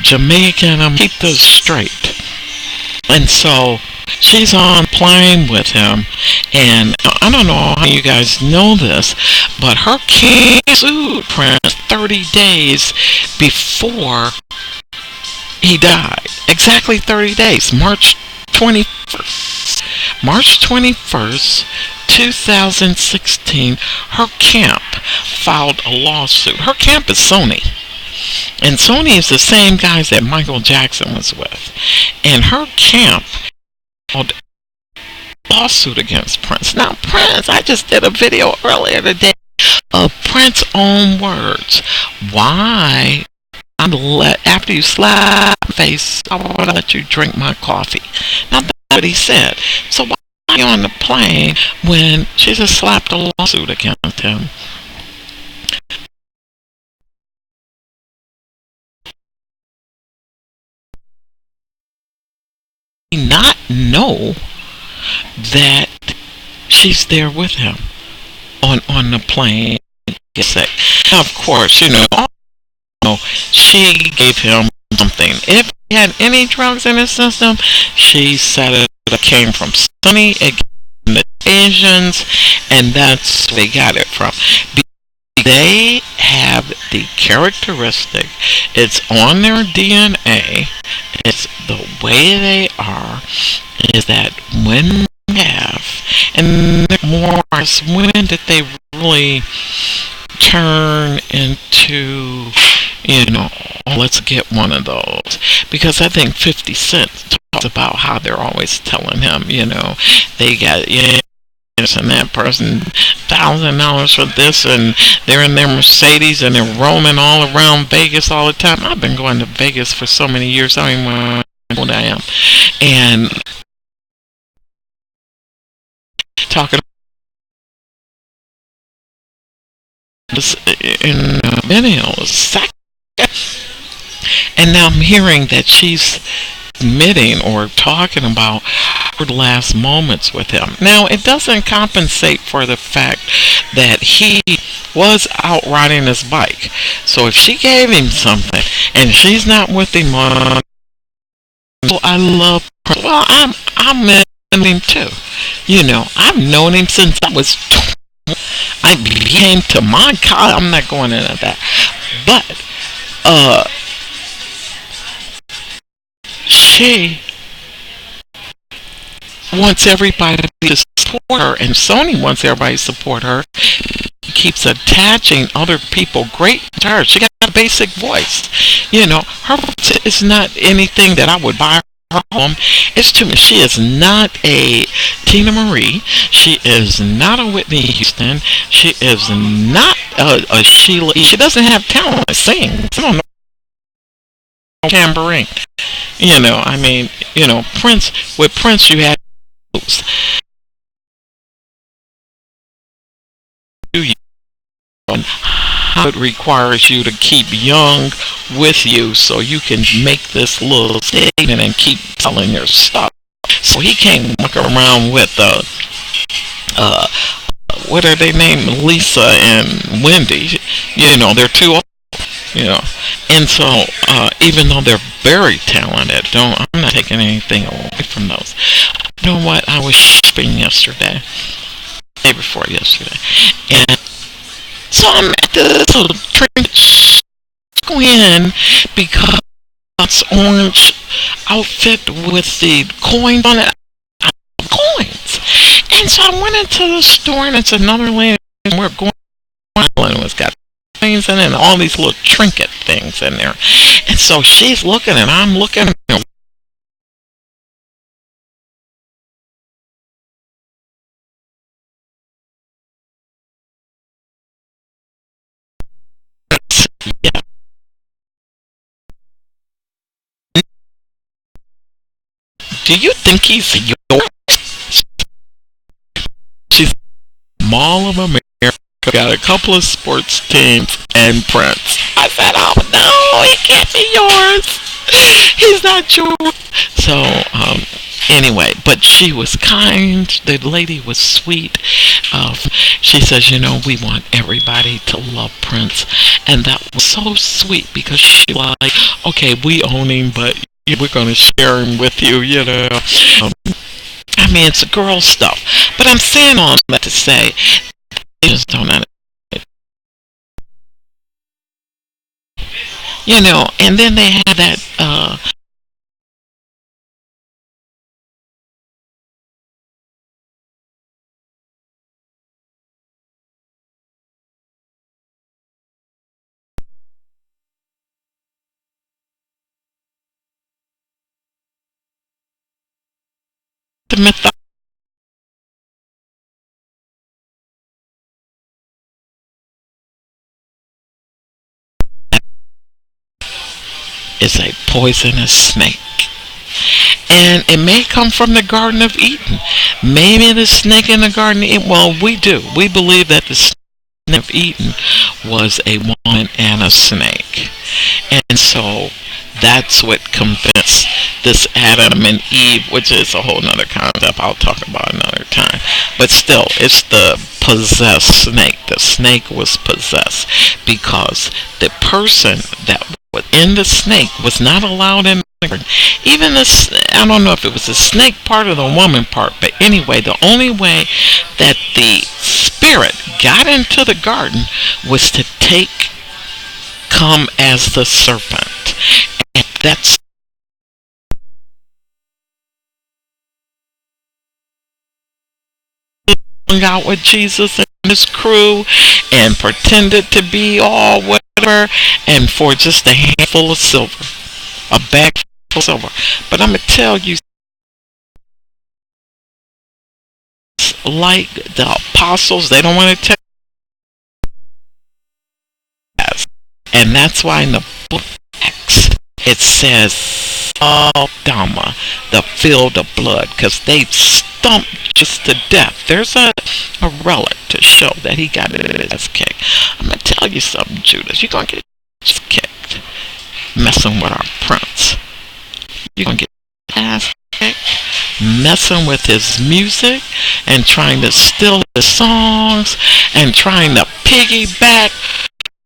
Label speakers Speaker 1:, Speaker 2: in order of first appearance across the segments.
Speaker 1: Jamaican. Keep this straight. And so she's on plane with him, and I don't know how you guys know this, but her king sued Prince 30 days before he died. Exactly 30 days. March 21st. March 21st, 2016, her camp filed a lawsuit. Her camp is Sony. And Sony is the same guys that Michael Jackson was with. And her camp filed a lawsuit against Prince. Now, Prince, I just did a video earlier today of Prince's own words. Why? After you slap my face, I will let you drink my coffee. Now, that's what he said. So why are you on the plane when she just slapped a lawsuit against him? Not know that she's there with him on the plane. Now, of course, she gave him something. If he had any drugs in his system, she said it came from Sonny, it came from the Asians, and that's where they got it from. They have the characteristic, it's on their DNA, it's the way they are, is that when they have, and more, when did they really turn into, let's get one of those? Because I think 50 Cent talks about how they're always telling him, they got, and that person $1,000 for this, and they're in their Mercedes and they're roaming all around Vegas all the time. I've been going to Vegas for so many years, I don't even know how old I am. And talking this in videos, and now I'm hearing that she's admitting or talking about her last moments with him. Now, it doesn't compensate for the fact that he was out riding his bike. So if she gave him something and she's not with him on, I love her. Well, I'm met him too. I've known him since I was 20. I came to my college. I'm not going into that. But she wants everybody to support her, and Sony wants everybody to support her. She keeps attaching other people great to her. She got a basic voice. Her voice is not anything that I would buy her home. It's too much. She is not a Tina Marie. She is not a Whitney Houston. She is not a Sheila. She doesn't have talent to sing. I don't know. Tambourine. Prince, with Prince you had how it requires you to keep young with you so you can make this little statement and keep telling your stuff. So he can't walk around with what are they named, Lisa and Wendy. They're too old. And so even though they're very talented, I'm not taking anything away from those. You know what? I was shopping yesterday, day before yesterday, and so I'm at the little trinket go in because it's orange outfit with the coins on it. I love coins, and so I went into the store, and it's another lady, and we're going. It's got things in it and all these little trinket things in there, and so she's looking and I'm looking. Yeah. Do you think he's yours? She's Mall of America, got a couple of sports teams, and Prince. I said, oh no, he can't be yours. He's not yours. So Anyway, but she was kind. The lady was sweet. She says, we want everybody to love Prince. And that was so sweet because she was like, okay, we own him, but we're going to share him with you. I mean, it's girl stuff. But I'm saying all that to say, they just don't understand. And then they had that, the myth is a poisonous snake. And it may come from the Garden of Eden. Maybe the snake in the Garden of Eden. Well, we do. We believe that the snake of Eden was a woman and a snake. And so that's what convinced this Adam and Eve, which is a whole nother concept I'll talk about another time. But still, it's the possessed snake. The snake was possessed because the person that was in the snake was not allowed in the garden. Even this, I don't know if it was the snake part or the woman part, but anyway, the only way that the spirit got into the garden was to come as the serpent. And that's hung out with Jesus and his crew and pretended to be all whatever, and for just a handful of silver, a bag full of silver. But I'm going to tell you, like the apostles, they don't want to tell us. And that's why in the book of Acts, it says, Dama, the field of blood, because they stumped just to death. There's a relic to show that he got his ass kicked. I'm going to tell you something, Judas. You're going to get your ass kicked messing with our prince. You're going to get your ass kicked messing with his music and trying to steal his songs and trying to piggyback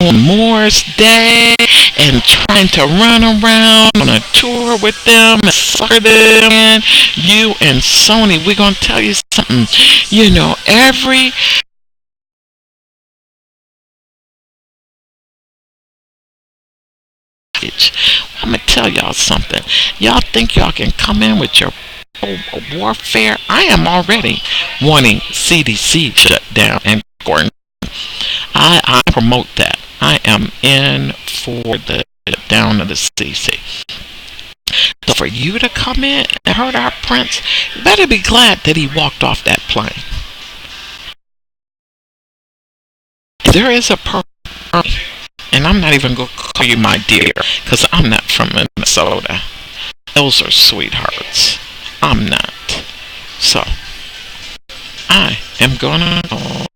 Speaker 1: on Moore's Day and trying to run around on a tour with them and sucker them in. You and Sony, we're going to tell you something. Every I'm going to tell y'all something. Y'all think y'all can come in with your warfare? I am already wanting CDC shut down and I promote that. I am in for the down of the CDC. So for you to come in and hurt our prince, you better be glad that he walked off that plane. There is a person, and I'm not even going to call you my dear, because I'm not from Minnesota. Those are sweethearts. I'm not. So, I am going to...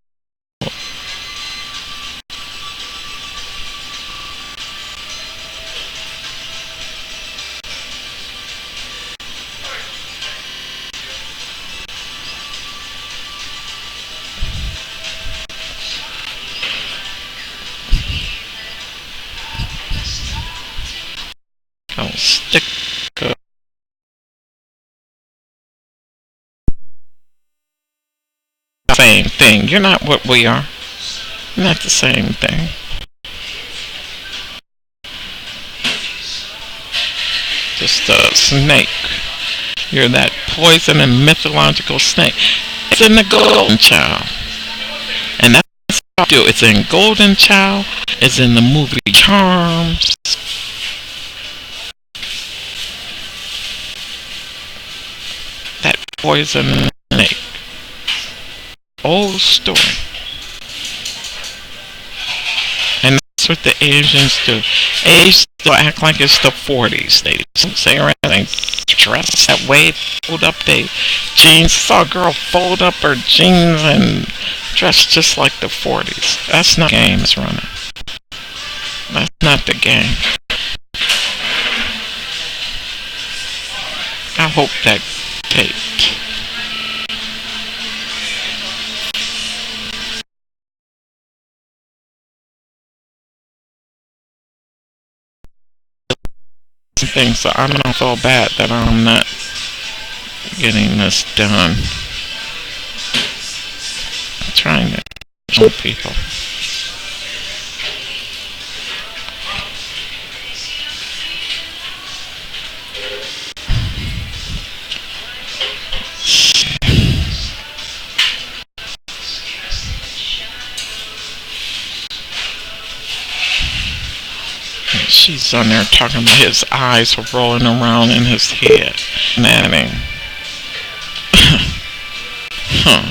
Speaker 1: stick same thing. You're not what we are. You're not the same thing. Just a snake. You're that poison and mythological snake. It's in the Golden Child. And that's what I do. It's in Golden Child. It's in the movie Charms. That poison snake. Old story. And that's what the Asians do. Asians still act like it's the 40s. They say around, they dress that way, fold up their jeans. I saw a girl fold up her jeans and dress just like the 40s. That's not the game that's running. That's not the game. I hope that Tape. Things, so I don't feel bad that I'm not getting this done. I'm trying to show people. She's on there talking about his eyes were rolling around in his head. Nanny. Huh.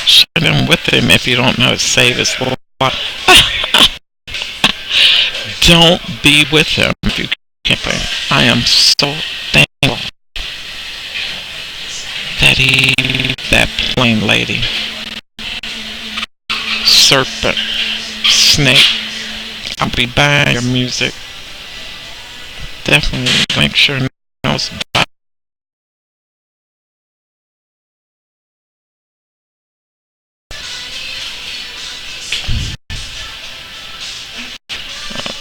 Speaker 1: Share them with him if you don't know to save his little life. Don't be with him if you can't. I am so thankful that that plain lady, serpent, snake. I'll be buying your music. Definitely make sure no one else buys.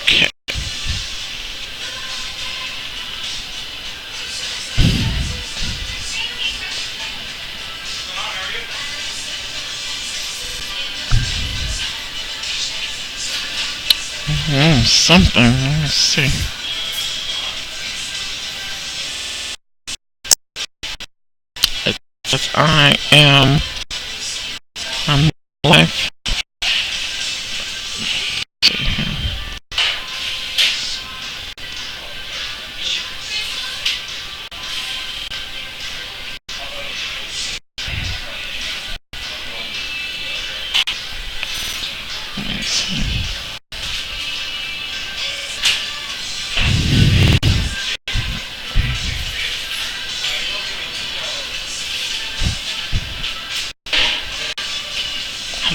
Speaker 1: Okay. Something. Let's see. It says I'm life. Let's see.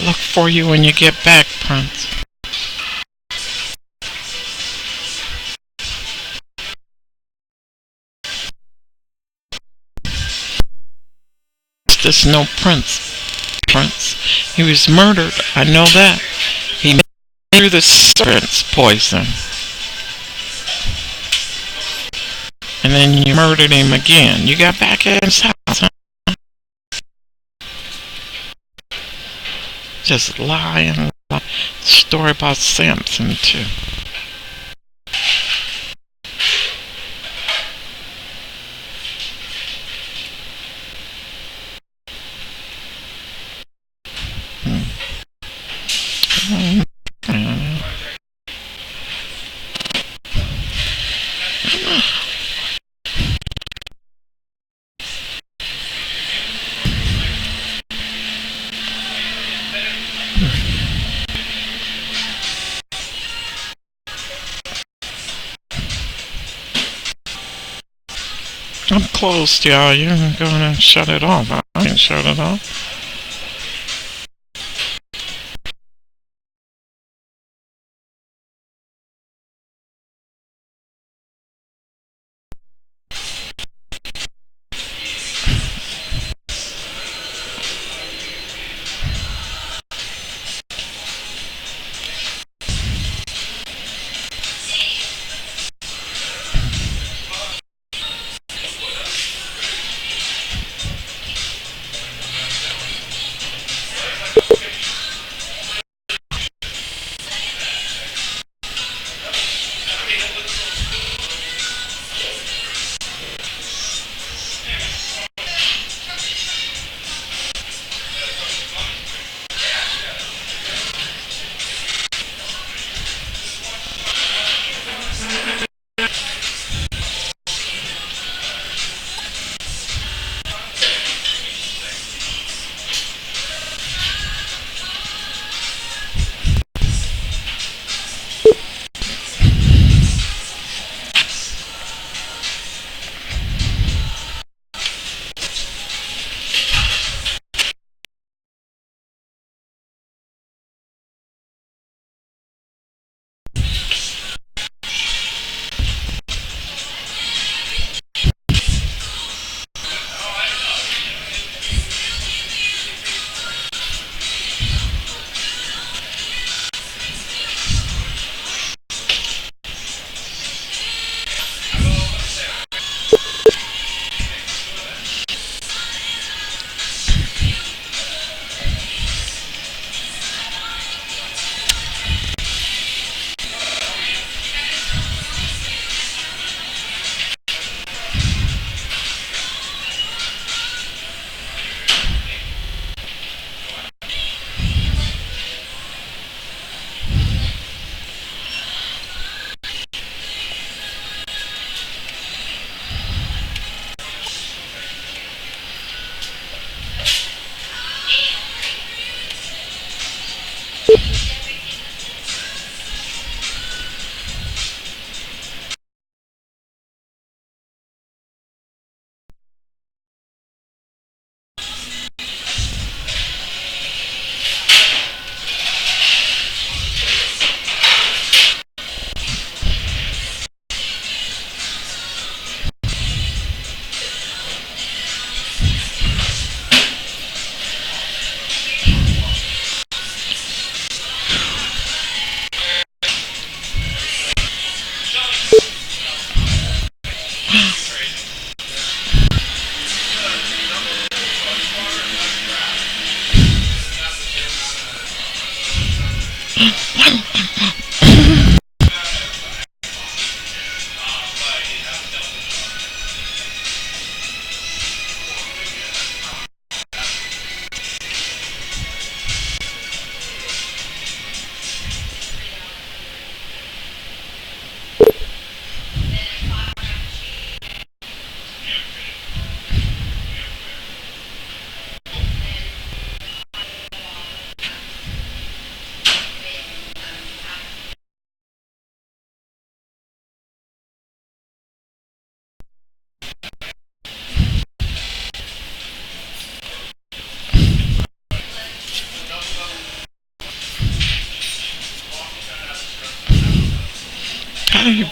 Speaker 1: Look for you when you get back, Prince. There's no Prince. He was murdered. I know that. He knew the serpent's poison. And then you murdered him again. You got back at his house, huh? Just lying. Story about Samson, too. I'm closed, y'all. You're gonna shut it off. I ain't shut it off.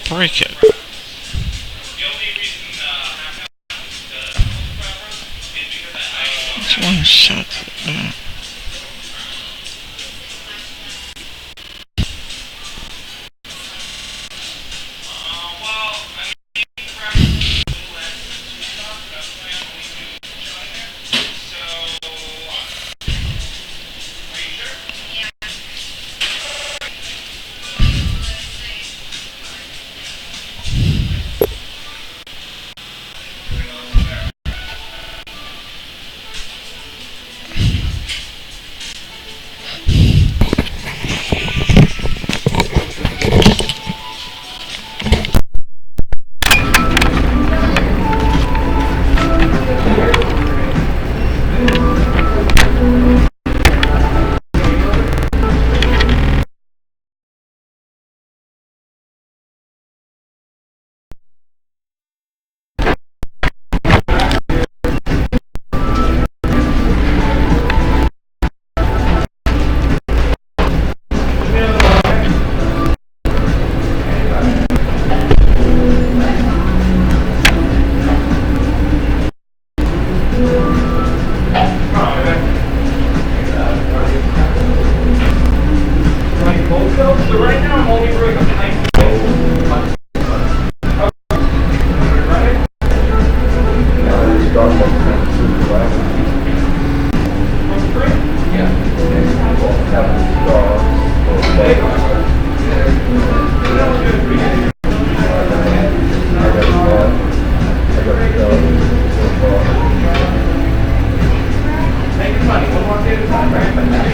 Speaker 1: break it? Which one shuts it down?
Speaker 2: Make it funny. One more day at a time, right?